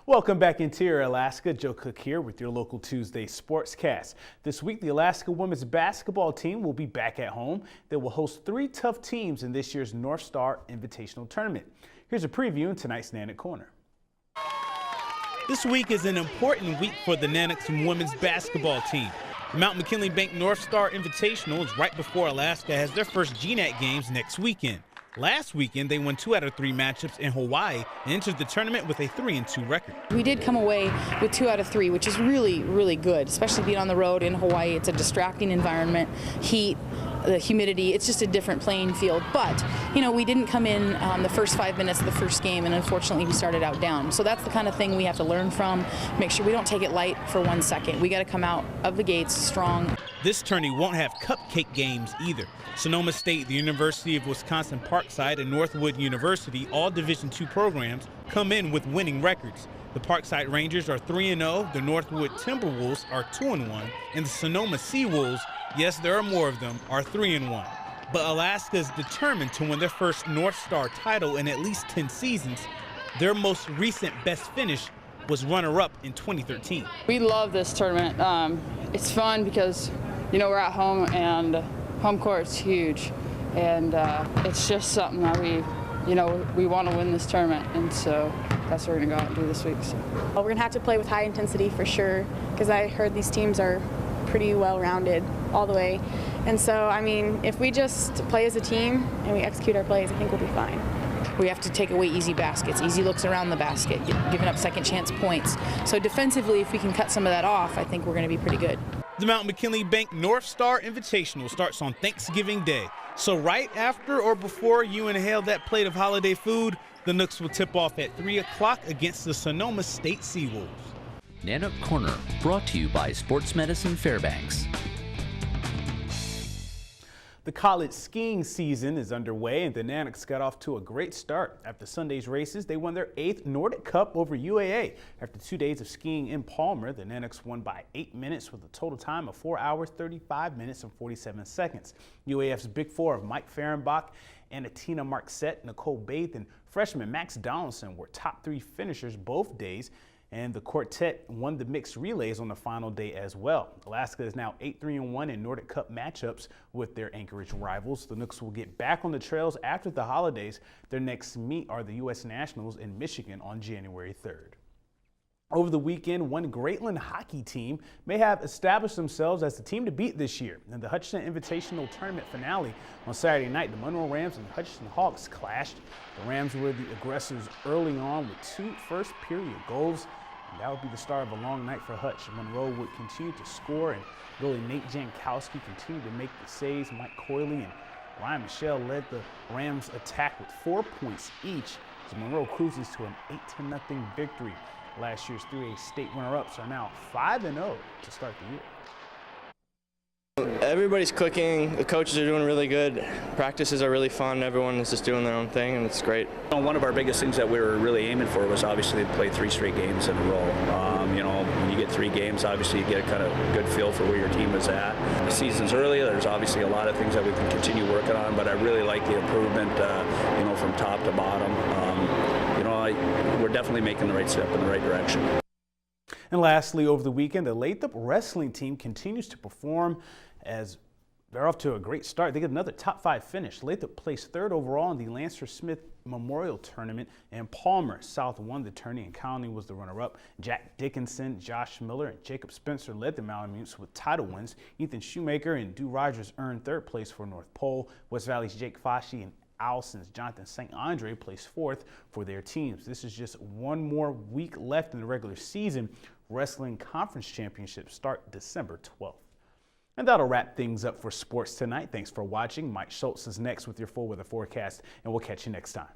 Welcome back, Interior Alaska. Joe Cook here with your local Tuesday Sportscast. This week, the Alaska women's basketball team will be back at home. They will host three tough teams in this year's North Star Invitational Tournament. Here's a preview in tonight's Nanook Corner. This week is an important week for the Nanook's women's basketball team. The Mount McKinley Bank North Star Invitational is right before Alaska has their first GNAT games next weekend. Last weekend, they won 2 out of 3 matchups in Hawaii and entered the tournament with a 3-2 record. We did come away with 2 out of 3, which is really, really good, especially being on the road in Hawaii. It's a distracting environment, heat, the humidity. It's just a different playing field. But, you know, we didn't come in the first 5 minutes of the first game, and unfortunately we started out down. So that's the kind of thing we have to learn from, make sure we don't take it light for 1 second. We got to come out of the gates strong. This tourney won't have cupcake games either. Sonoma State, the University of Wisconsin Parkside, and Northwood University, all Division II programs, come in with winning records. The Parkside Rangers are 3-0, the Northwood Timberwolves are 2-1, and the Sonoma Seawolves, yes, there are more of them, are 3-1. But Alaska is determined to win their first North Star title in at least 10 seasons. Their most recent best finish was runner-up in 2013. We love this tournament. It's fun because, you know, we're at home and home court is huge, and it's just something that we want to win this tournament, and so that's what we're going to go out and do this week. So. Well, we're going to have to play with high intensity for sure, because I heard these teams are pretty well-rounded all the way, and so, I mean, if we just play as a team and we execute our plays, I think we'll be fine. We have to take away easy baskets, easy looks around the basket, giving up second chance points. So defensively, if we can cut some of that off, I think we're going to be pretty good. The Mount McKinley Bank North Star Invitational starts on Thanksgiving Day. So right after or before you inhale that plate of holiday food, the Nooks will tip off at 3 o'clock against the Sonoma State Seawolves. Nanook Corner, brought to you by Sports Medicine Fairbanks. The college skiing season is underway, and the Nanooks got off to a great start. After Sunday's races, they won their 8th Nordic Cup over UAA. After 2 days of skiing in Palmer, the Nanooks won by 8 minutes with a total time of 4 hours, 35 minutes, and 47 seconds. UAF's Big Four of Mike Fehrenbach, Anatina Marxette, Nicole Baith, and freshman Max Donaldson were top 3 finishers both days. And the quartet won the mixed relays on the final day as well. Alaska is now 8-3-1 in Nordic Cup matchups with their Anchorage rivals. The Nooks will get back on the trails after the holidays. Their next meet are the U.S. Nationals in Michigan on January 3rd. Over the weekend, one Greatland hockey team may have established themselves as the team to beat this year. In the Hutchinson Invitational Tournament finale on Saturday night, the Monroe Rams and Hutchinson Hawks clashed. The Rams were the aggressors early on with 2 first-period goals. And that would be the start of a long night for Hutch. Monroe would continue to score, and really Nate Jankowski continued to make the saves. Mike Coyley and Ryan Michelle led the Rams attack with 4 points each, as Monroe cruises to an 8-0 victory. Last year's 3A state runner-ups are now 5-0 to start the year. Everybody's clicking, the coaches are doing really good, practices are really fun, everyone is just doing their own thing, and it's great. One of our biggest things that we were really aiming for was obviously to play 3 straight games in a row. You know, when you get 3 games, obviously you get a kind of good feel for where your team is at. The season's early, there's obviously a lot of things that we can continue working on, but I really like the improvement, you know, from top to bottom. You know, we're definitely making the right step in the right direction. And lastly, over the weekend, the Lathrop wrestling team continues to perform as they're off to a great start. They get another top 5 finish. Lathrop placed 3rd overall in the Lancer Smith Memorial Tournament, and Palmer South won the tourney, and County was the runner-up. Jack Dickinson, Josh Miller, and Jacob Spencer led the Malamutes with title wins. Ethan Shoemaker and Dew Rogers earned 3rd place for North Pole. West Valley's Jake Foshee and Allison's Jonathan St. Andre placed 4th for their teams. This is just one more week left in the regular season. Wrestling Conference Championships start December 12th. And that'll wrap things up for sports tonight. Thanks for watching. Mike Schultz is next with your full weather forecast, and we'll catch you next time.